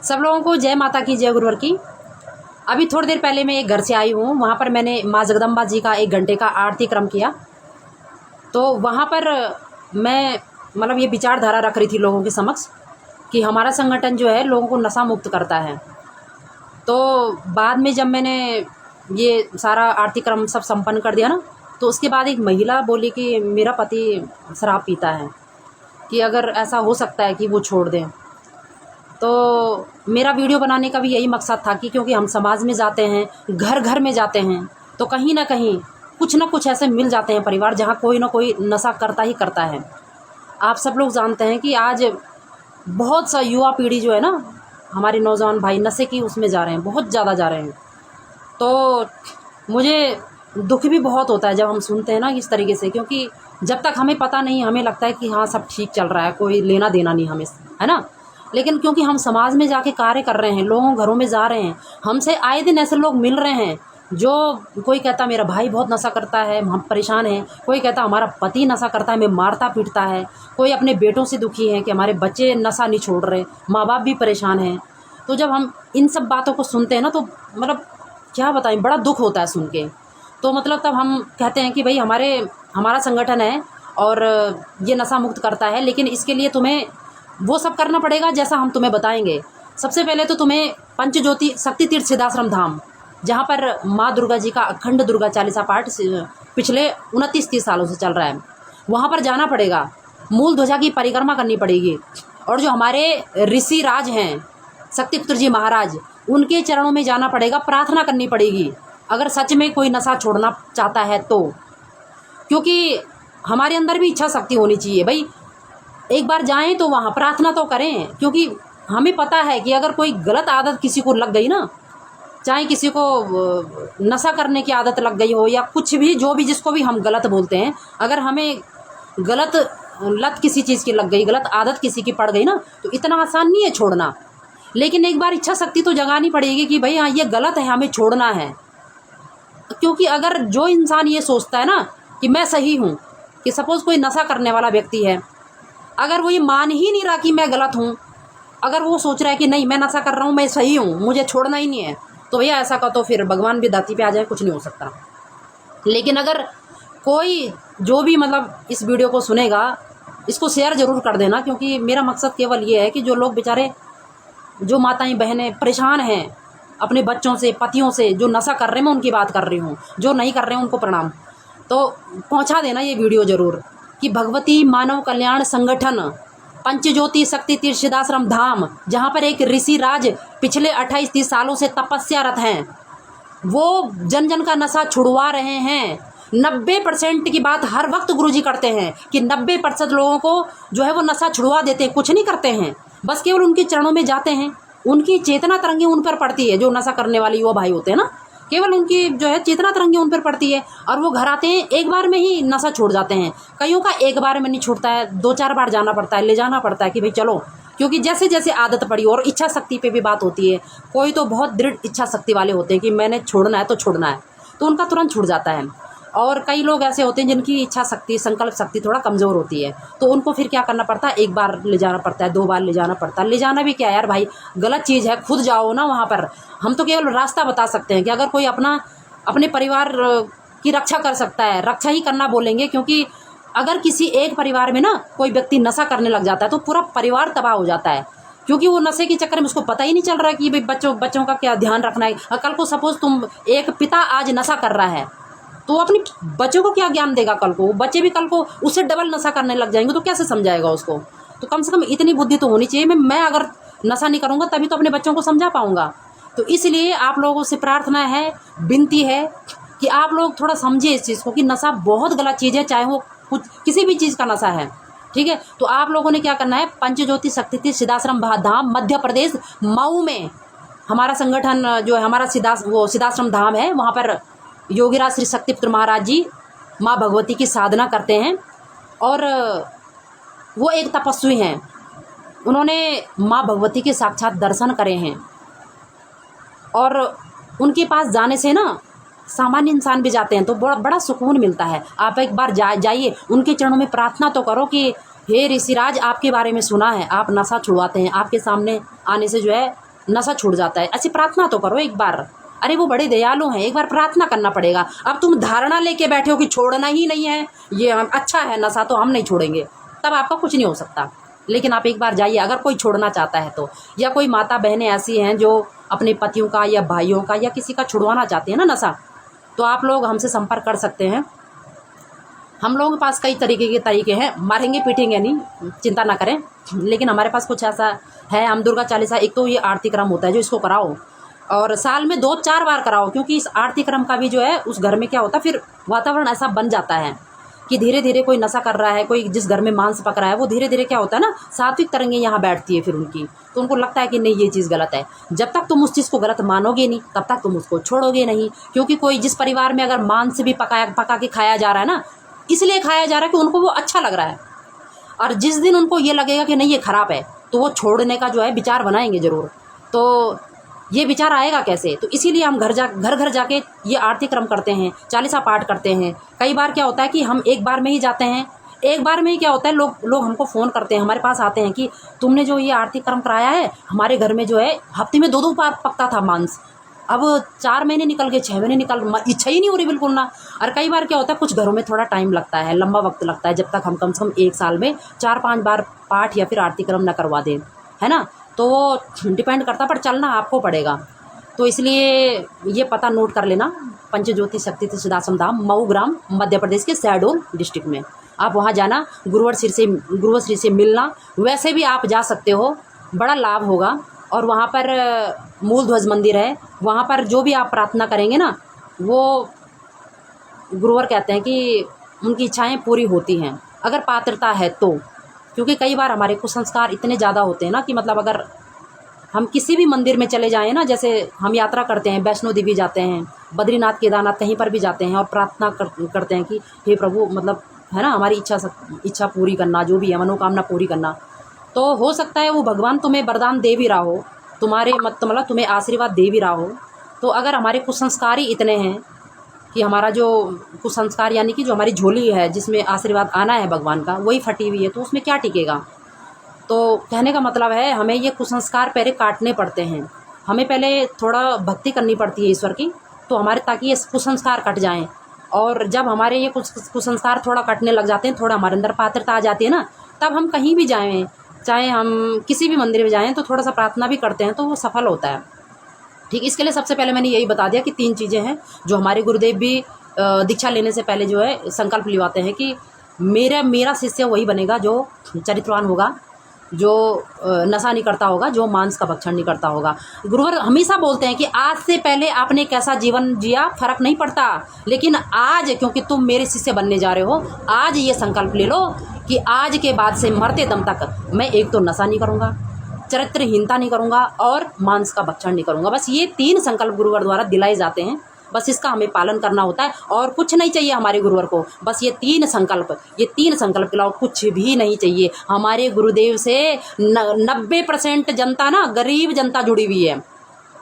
सब लोगों को जय माता की, जय गुरुवर की। अभी थोड़ी देर पहले मैं एक घर से आई हूँ, वहाँ पर मैंने माँ जगदम्बा जी का 1 घंटे का आरती क्रम किया। तो वहाँ पर मैं मतलब ये विचारधारा रख रही थी लोगों के समक्ष कि हमारा संगठन जो है लोगों को नशा मुक्त करता है। तो बाद में जब मैंने ये सारा आरती क्रम सब संपन्न कर दिया ना, तो उसके बाद एक महिला बोली कि मेरा पति शराब पीता है, कि अगर ऐसा हो सकता है कि वो छोड़ दें। तो मेरा वीडियो बनाने का भी यही मकसद था कि क्योंकि हम समाज में जाते हैं, घर घर में जाते हैं, तो कहीं ना कहीं कुछ ना कुछ ऐसे मिल जाते हैं परिवार जहाँ कोई ना कोई नशा करता ही करता है। आप सब लोग जानते हैं कि आज बहुत सा युवा पीढ़ी जो है ना, हमारे नौजवान भाई नशे की उसमें जा रहे हैं, बहुत ज़्यादा जा रहे हैं। तो मुझे दुख भी बहुत होता है जब हम सुनते हैं ना इस तरीके से, क्योंकि जब तक हमें पता नहीं, हमें लगता है कि हाँ सब ठीक चल रहा है, कोई लेना देना नहीं हमें, है ना। लेकिन क्योंकि हम समाज में जाके कार्य कर रहे हैं, लोगों घरों में जा रहे हैं, हमसे आए दिन ऐसे लोग मिल रहे हैं जो कोई कहता मेरा भाई बहुत नशा करता है, हम परेशान हैं। कोई कहता हमारा पति नशा करता है, हमें मारता पीटता है। कोई अपने बेटों से दुखी है कि हमारे बच्चे नशा नहीं छोड़ रहे, माँ बाप भी परेशान हैं। तो जब हम इन सब बातों को सुनते हैं ना, तो मतलब क्या बताएं, बड़ा दुख होता है सुन के। तो मतलब तब हम कहते हैं कि भाई हमारा संगठन है और ये नशा मुक्त करता है, लेकिन इसके लिए तुम्हें वो सब करना पड़ेगा जैसा हम तुम्हें बताएंगे। सबसे पहले तो तुम्हें पंचज्योति शक्ति तीर्थ सिद्धाश्रम धाम, जहाँ पर माँ दुर्गा जी का अखंड दुर्गा चालीसा पाठ पिछले 29-30 सालों से चल रहा है, वहाँ पर जाना पड़ेगा। मूल ध्वजा की परिक्रमा करनी पड़ेगी, और जो हमारे ऋषि राज हैं शक्तिपुत्र जी महाराज, उनके चरणों में जाना पड़ेगा, प्रार्थना करनी पड़ेगी अगर सच में कोई नशा छोड़ना चाहता है तो। क्योंकि हमारे अंदर भी इच्छा शक्ति होनी चाहिए भाई। एक बार जाएं तो वहाँ प्रार्थना तो करें, क्योंकि हमें पता है कि अगर कोई गलत आदत किसी को लग गई ना, चाहे किसी को नशा करने की आदत लग गई हो या कुछ भी, जो भी जिसको भी हम गलत बोलते हैं, अगर हमें गलत लत किसी चीज़ की लग गई, गलत आदत किसी की पड़ गई ना, तो इतना आसान नहीं है छोड़ना। लेकिन एक बार इच्छा शक्ति तो जगानी पड़ेगी कि भाई हाँ ये गलत है, हमें छोड़ना है। क्योंकि अगर जो इंसान ये सोचता है ना कि मैं सही हूँ, कि सपोज़ कोई नशा करने वाला व्यक्ति है, अगर वो ये मान ही नहीं रहा कि मैं गलत हूँ, अगर वो सोच रहा है कि नहीं मैं नशा कर रहा हूँ, मैं सही हूँ, मुझे छोड़ना ही नहीं है, तो भैया ऐसा का तो फिर भगवान भी धरती पे आ जाए, कुछ नहीं हो सकता। लेकिन अगर कोई जो भी मतलब इस वीडियो को सुनेगा, इसको शेयर ज़रूर कर देना, क्योंकि मेरा मकसद केवल ये है कि जो लोग बेचारे, जो माताएं बहनें परेशान हैं अपने बच्चों से, पतियों से, जो नशा कर रहे हैं, मैं उनकी बात कर रही हूँ, जो नहीं कर रहे हैं उनको प्रणाम, तो पहुँचा देना ये वीडियो ज़रूर कि भगवती मानव कल्याण संगठन पंचज्योति शक्ति तीर्थ सिद्धाश्रम धाम, जहाँ पर एक ऋषि राज पिछले 28-30 सालों से तपस्यारत हैं, वो जन जन का नशा छुड़वा रहे हैं। 90% की बात हर वक्त गुरुजी करते हैं कि 90% लोगों को जो है वो नशा छुड़वा देते हैं, कुछ नहीं करते हैं, बस केवल उनके चरणों में जाते हैं। उनकी चेतना तरंगे उन पर पड़ती है, जो नशा करने वाले युवा भाई होते हैं ना, केवल उनकी जो है चेतना तरंगे उन पर पड़ती है, और वो घर आते हैं, एक बार में ही नशा छोड़ जाते हैं। कईयों का एक बार में नहीं छूटता है, 2-4 बार जाना पड़ता है, ले जाना पड़ता है कि भाई चलो, क्योंकि जैसे जैसे आदत पड़ी, और इच्छा शक्ति पे भी बात होती है। कोई तो बहुत दृढ़ इच्छा शक्ति वाले होते हैं कि मैंने छोड़ना है तो छोड़ना है, तो उनका तुरंत छूट जाता है। और कई लोग ऐसे होते हैं जिनकी इच्छा शक्ति, संकल्प शक्ति थोड़ा कमज़ोर होती है, तो उनको फिर क्या करना पड़ता है, 1 बार ले जाना पड़ता है, 2 बार ले जाना पड़ता है। ले जाना भी क्या यार भाई, गलत चीज़ है, खुद जाओ ना वहाँ पर। हम तो केवल रास्ता बता सकते हैं कि अगर कोई अपने परिवार की रक्षा कर सकता है, रक्षा ही करना बोलेंगे, क्योंकि अगर किसी एक परिवार में ना कोई व्यक्ति नशा करने लग जाता है तो पूरा परिवार तबाह हो जाता है, क्योंकि वो नशे के चक्कर में उसको पता ही नहीं चल रहा है कि भाई बच्चों का क्या ध्यान रखना है। कल को सपोज तुम, एक पिता आज नशा कर रहा है, तो वो अपने बच्चों को क्या ज्ञान देगा, कल को बच्चे भी कल को उससे डबल नशा करने लग जाएंगे, तो कैसे समझाएगा उसको। तो कम से कम इतनी बुद्धि तो होनी चाहिए, मैं अगर नशा नहीं करूँगा तभी तो अपने बच्चों को समझा पाऊँगा। तो इसलिए आप लोगों से प्रार्थना है, विनती है कि आप लोग थोड़ा समझिए इस चीज़ को कि नशा बहुत गलत चीज़ है, चाहे वो कुछ किसी भी चीज़ का नशा है, ठीक है। तो आप लोगों ने क्या करना है, पंचज्योति शक्ति तीर्थ सिद्धाश्रम धाम मध्य प्रदेश मऊ में हमारा संगठन जो है, हमारा सिद्धाश्रम धाम है, वहाँ पर योगीराज श्री शक्तिपुत्र महाराज जी माँ भगवती की साधना करते हैं, और वो एक तपस्वी हैं, उन्होंने माँ भगवती के साक्षात दर्शन करे हैं, और उनके पास जाने से ना सामान्य इंसान भी जाते हैं तो बड़ा सुकून मिलता है। आप एक बार जाइए, उनके चरणों में प्रार्थना तो करो कि हे ऋषिराज, आपके बारे में सुना है, आप नशा छुड़वाते हैं, आपके सामने आने से जो है नशा छूट जाता है। ऐसी प्रार्थना तो करो एक बार। अरे वो बड़े दयालु हैं, एक बार प्रार्थना करना पड़ेगा। अब तुम धारणा लेके बैठे हो कि छोड़ना ही नहीं है, ये अच्छा है नशा तो हम नहीं छोड़ेंगे, तब आपका कुछ नहीं हो सकता। लेकिन आप एक बार जाइए, अगर कोई छोड़ना चाहता है तो, या कोई माता बहनें ऐसी हैं जो अपने पतियों का या भाइयों का या किसी का छुड़वाना चाहती हैं ना नशा, तो आप लोग हमसे संपर्क कर सकते हैं। हम लोगों के पास कई तरीके के तरीके हैं, मारेंगे पीटेंगे नहीं, चिंता ना करें। लेकिन हमारे पास कुछ ऐसा है, हम दुर्गा चालीसा, एक तो ये आरती क्रम होता है जो इसको कराओ, और साल में 2-4 बार कराओ, क्योंकि इस आरती क्रम का भी जो है उस घर में क्या होता है, फिर वातावरण ऐसा बन जाता है कि धीरे धीरे कोई नशा कर रहा है, कोई जिस घर में मांस पक रहा है, वो धीरे धीरे क्या होता है ना, सात्विक तरंगें यहाँ बैठती है फिर उनकी, तो उनको लगता है कि नहीं ये चीज़ गलत है। जब तक तुम उस चीज़ को गलत मानोगे नहीं, तब तक तुम उसको छोड़ोगे नहीं। क्योंकि कोई जिस परिवार में अगर मांस भी पका के खाया जा रहा है ना, इसलिए खाया जा रहा है कि उनको वो अच्छा लग रहा है, और जिस दिन उनको ये लगेगा कि नहीं ये ख़राब है, तो वो छोड़ने का जो है विचार बनाएंगे ज़रूर। तो ये विचार आएगा कैसे? तो इसीलिए हम घर घर जाके ये आरती क्रम करते हैं, चालीसा पाठ करते हैं। कई बार क्या होता है कि हम एक बार में ही जाते हैं, एक बार में ही क्या होता है, लोग हमको फ़ोन करते हैं, हमारे पास आते हैं कि तुमने जो ये आरती क्रम कराया है, हमारे घर में जो है हफ्ते में 2-2 बार पकता था मांस, अब 4 महीने निकल गए, 6 महीने इच्छा ही नहीं हो रही बिल्कुल ना। और कई बार क्या होता है, कुछ घरों में थोड़ा टाइम लगता है, लंबा वक्त लगता है, जब तक हम कम से कम 1 साल में 4-5 बार पाठ या फिर आरती क्रम न करवा दें, है ना। तो वो डिपेंड करता, पर चलना आपको पड़ेगा। तो इसलिए ये पता नोट कर लेना, पंचज्योति शक्ति सिद्धाश्रम धाम, मऊ ग्राम, मध्य प्रदेश के शहडोल डिस्ट्रिक्ट में। आप वहाँ जाना, गुरुवर श्री से मिलना। वैसे भी आप जा सकते हो, बड़ा लाभ होगा। और वहाँ पर मूल ध्वज मंदिर है, वहाँ पर जो भी आप प्रार्थना करेंगे ना, वो गुरुवर कहते हैं कि उनकी इच्छाएं पूरी होती हैं, अगर पात्रता है तो। क्योंकि कई बार हमारे कुसंस्कार इतने ज़्यादा होते हैं ना कि मतलब अगर हम किसी भी मंदिर में चले जाएं ना, जैसे हम यात्रा करते हैं, वैष्णो देवी जाते हैं, बद्रीनाथ केदारनाथ, कहीं पर भी जाते हैं और प्रार्थना करते हैं कि हे प्रभु, मतलब है ना, हमारी इच्छा पूरी करना, जो भी है मनोकामना पूरी करना। तो हो सकता है वो भगवान तुम्हें वरदान दे भी रहा हो, तुम्हारे मतलब तुम्हें आशीर्वाद दे भी रहा हो। तो अगर हमारे कुसंस्कार ही इतने हैं कि हमारा जो कुसंस्कार यानी कि जो हमारी झोली है जिसमें आशीर्वाद आना है भगवान का, वही फटी हुई है, तो उसमें क्या टिकेगा। तो कहने का मतलब है, हमें ये कुसंस्कार पहले काटने पड़ते हैं, हमें पहले थोड़ा भक्ति करनी पड़ती है ईश्वर की, तो हमारे ताकि ये कुसंस्कार कट जाएं। और जब हमारे ये कुसंस्कार थोड़ा कटने लग जाते हैं, थोड़ा हमारे अंदर पात्रता आ जाती है ना, तब हम कहीं भी जाएं, चाहे हम किसी भी मंदिर में जाएं, तो थोड़ा सा प्रार्थना भी करते हैं तो वो सफल होता है। ठीक, इसके लिए सबसे पहले मैंने यही बता दिया कि 3 चीज़ें हैं जो हमारे गुरुदेव भी दीक्षा लेने से पहले जो है संकल्प लिवाते हैं कि मेरा शिष्य वही बनेगा जो चरित्रवान होगा, जो नशा नहीं करता होगा, जो मांस का भक्षण नहीं करता होगा। गुरुवर हमेशा बोलते हैं कि आज से पहले आपने कैसा जीवन जिया फर्क नहीं पड़ता, लेकिन आज क्योंकि तुम मेरे शिष्य बनने जा रहे हो, आज ये संकल्प ले लो कि आज के बाद से मरते दम तक मैं एक तो नशा नहीं करूँगा, चरित्रहीनता नहीं करूँगा और मांस का भक्षण नहीं करूँगा। बस ये 3 संकल्प गुरुवर द्वारा दिलाए जाते हैं, बस इसका हमें पालन करना होता है और कुछ नहीं चाहिए हमारे गुरुवर को। बस ये 3 संकल्प के अलावा कुछ भी नहीं चाहिए। हमारे गुरुदेव से 90% जनता ना, गरीब जनता जुड़ी हुई है,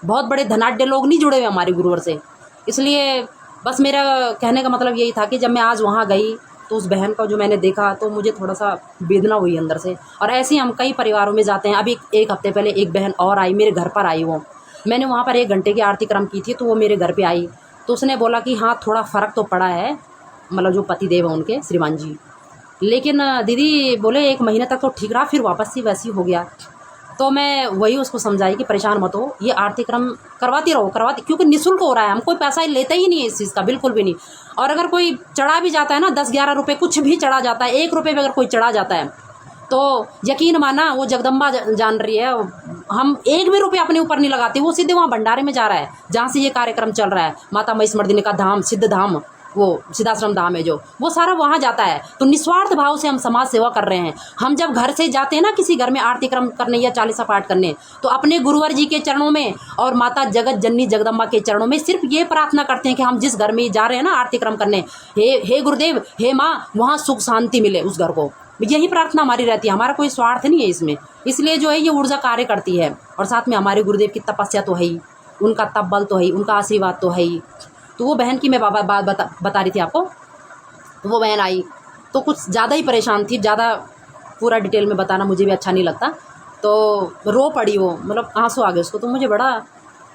बहुत बड़े धनाढ्य लोग नहीं जुड़े हुए हमारे गुरुवर से। इसलिए बस मेरा कहने का मतलब यही था कि जब मैं आज वहाँ गई तो उस बहन को जो मैंने देखा तो मुझे थोड़ा सा वेदना हुई अंदर से। और ऐसे ही हम कई परिवारों में जाते हैं। अभी एक हफ्ते पहले एक बहन और आई, मेरे घर पर आई। वो मैंने वहाँ पर 1 घंटे की आरती क्रम की थी, तो वो मेरे घर पे आई, तो उसने बोला कि हाँ थोड़ा फ़र्क तो पड़ा है, मतलब जो पतिदेव हैं उनके, श्रीमान जी, लेकिन दीदी बोले 1 महीने तक तो ठीक रहा, फिर वापस से वैसी हो गया। तो मैं वही उसको समझाई कि परेशान मत हो, ये आरती क्रम करवाती रहो, क्योंकि निःशुल्क हो रहा है, हम कोई पैसा लेते ही नहीं है इस चीज़ का, बिल्कुल भी नहीं। और अगर कोई चढ़ा भी जाता है ना, 10-11 रुपये कुछ भी चढ़ा जाता है, 1 रुपये भी अगर कोई चढ़ा जाता है, तो यकीन माना वो जगदम्बा जान रही है, हम 1 भी रुपये अपने ऊपर नहीं लगाते, वो सीधे वहाँ भंडारे में जा रहा है जहाँ से ये कार्यक्रम चल रहा है। माता महिषमर्दिनी का धाम, सिद्ध धाम, वो सिद्धाश्रम धाम है जो, वो सारा वहाँ जाता है। तो निस्वार्थ भाव से हम समाज सेवा कर रहे हैं। हम जब घर से जाते हैं ना किसी घर में आरती क्रम करने या चालीसा पाठ करने, तो अपने गुरुवर जी के चरणों में और माता जगत जननी जगदम्बा के चरणों में सिर्फ ये प्रार्थना करते हैं कि हम जिस घर में जा रहे हैं ना आरती क्रम करने, हे गुरुदेव, हे माँ, वहाँ सुख शांति मिले उस घर को। यही प्रार्थना हमारी रहती है, हमारा कोई स्वार्थ नहीं है इसमें। इसलिए जो है ये ऊर्जा कार्य करती है। और साथ में हमारे गुरुदेव की तपस्या तो है ही, उनका तप बल तो है ही, उनका आशीर्वाद तो है ही। तो वो बहन की मैं बात बता रही थी आपको। तो वो बहन आई तो कुछ ज़्यादा ही परेशान थी, ज़्यादा पूरा डिटेल में बताना मुझे भी अच्छा नहीं लगता। तो रो पड़ी वो, मतलब आंसू आ गए उसको। तो मुझे बड़ा,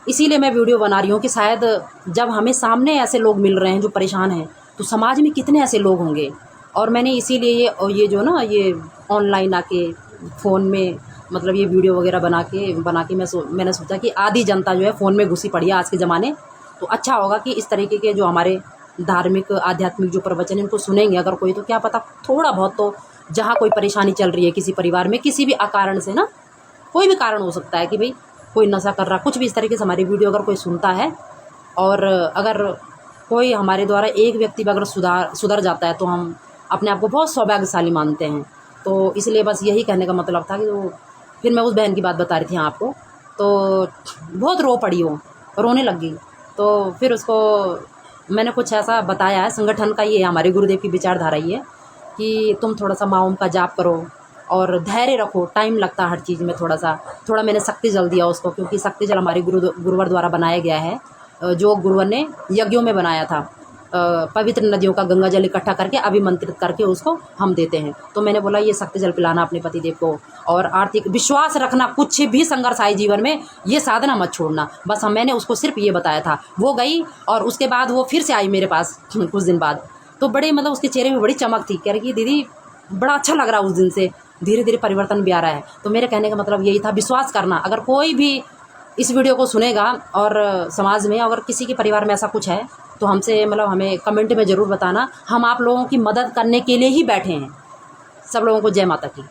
इसीलिए मैं वीडियो बना रही हूँ कि शायद जब हमें सामने ऐसे लोग मिल रहे हैं जो परेशान हैं, तो समाज में कितने ऐसे लोग होंगे। और मैंने इसीलिए ये जो ना ये ऑनलाइन आके फ़ोन में मतलब ये वीडियो वगैरह बना के मैंने सोचा कि आधी जनता जो है फ़ोन में घुसी पड़ी है आज के ज़माने। तो अच्छा होगा कि इस तरीके के जो हमारे धार्मिक आध्यात्मिक जो प्रवचन हैं, इनको सुनेंगे अगर कोई, तो क्या पता थोड़ा बहुत तो, जहाँ कोई परेशानी चल रही है किसी परिवार में, किसी भी अकारण से ना, कोई भी कारण हो सकता है कि भाई कोई नशा कर रहा, कुछ भी इस तरीके से हमारी वीडियो अगर कोई सुनता है, और अगर कोई हमारे द्वारा एक व्यक्ति भी अगर सुधर जाता है, तो हम अपने आप को बहुत सौभाग्यशाली मानते हैं। तो इसलिए बस यही कहने का मतलब था कि वो, फिर मैं उस बहन की बात बता रही थी आपको, तो बहुत रो पड़ी वो, रोने लग गई। तो फिर उसको मैंने कुछ ऐसा बताया है, संगठन का ये है, हमारे गुरुदेव की विचारधारा ये है कि तुम थोड़ा सा माँ ओम का जाप करो और धैर्य रखो, टाइम लगता है हर चीज़ में थोड़ा मैंने शक्ति जल दिया उसको, क्योंकि शक्ति जल हमारे गुरुवर द्वारा बनाया गया है, जो गुरुवर ने यज्ञों में बनाया था। पवित्र नदियों का गंगा जल इकट्ठा करके अभिमंत्रित करके उसको हम देते हैं। तो मैंने बोला ये शक्ति जल पिलाना अपने पतिदेव को, और आर्थिक विश्वास रखना, कुछ भी संघर्ष आए जीवन में ये साधना मत छोड़ना। बस मैंने उसको सिर्फ ये बताया था। वो गई और उसके बाद वो फिर से आई मेरे पास कुछ दिन बाद। तो बड़े मतलब उसके चेहरे में बड़ी चमक थी, कह रही दीदी बड़ा अच्छा लग रहा है, उस दिन से धीरे धीरे परिवर्तन भी आ रहा है। तो मेरे कहने का मतलब यही था, विश्वास करना। अगर कोई भी इस वीडियो को सुनेगा और समाज में अगर किसी के परिवार में ऐसा कुछ है, तो हमसे मतलब हमें कमेंट में ज़रूर बताना। हम आप लोगों की मदद करने के लिए ही बैठे हैं। सब लोगों को जय माता की।